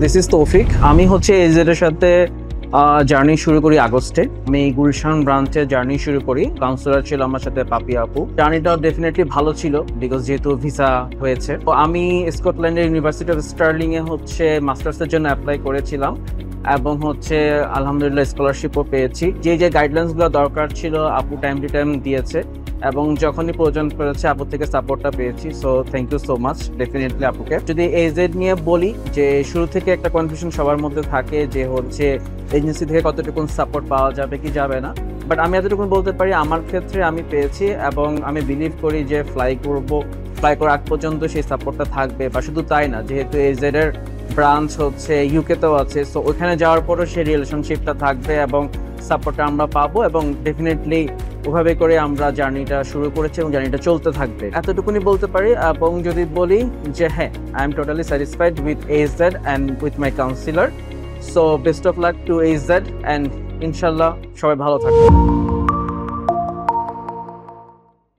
This is তৌফিক। আমি হচ্ছে এজেড এর সাথে জার্নি শুরু করি আগস্টে। আমি গুলশান ব্রাঞ্চে জার্নি শুরু করি। কাউন্সিলর ছিল আমার সাথে পাপি আপু। জার্নিটা ডেফিনেটলি ভালো ছিল বিকজ যেহেতু ভিসা হয়েছে। তো আমি স্কটল্যান্ডের ইউনিভার্সিটি অফ স্টার্লিং এ হচ্ছে মাস্টার্সের জন্য অ্যাপ্লাই করেছিলাম এবং হচ্ছে আলহামদুলিল্লাহ স্কলারশিপও পেয়েছি। যে গাইডলাইন্সগুলো দরকার ছিল আপু টাইম টু টাইম দিয়েছে এবং যখনই প্রয়োজন পড়েছে আপু থেকে সাপোর্টটা পেয়েছি। So thank you so much definitely আপুকে। যদি এজেড নিয়ে বলি, যে শুরু থেকে একটা কনফিউশন সবার মধ্যে থাকে যে হচ্ছে এজেন্সি থেকে কতটুকু সাপোর্ট পাওয়া যাবে কি যাবে না, বাট আমি এতটুকু বলতে পারি আমার ক্ষেত্রে আমি পেয়েছি এবং আমি বিলিভ করি যে ফ্লাই করার আগ পর্যন্ত সেই সাপোর্টটা থাকবে। বা শুধু তাই না, যেহেতু এজেড এর ব্রাঞ্চ হচ্ছে ইউকেতেও আছে, সো ওখানে যাওয়ার পরও সেই রিলেশনশিপটা থাকবে এবং সাপোর্টটা আমরা পাবো এবং ডেফিনেটলি ওভাবে করে আমরা জার্নিটা শুরু করেছি এবং জার্নিটা চলতে থাকবে, এতটুকুনি বলতে পারি। এবং যদি বলি যে হ্যাঁ, I am totally satisfied with AZ and with my counsellor. So best of luck to AZ and ইনশাল্লাহ সবাই ভালো থাকবে।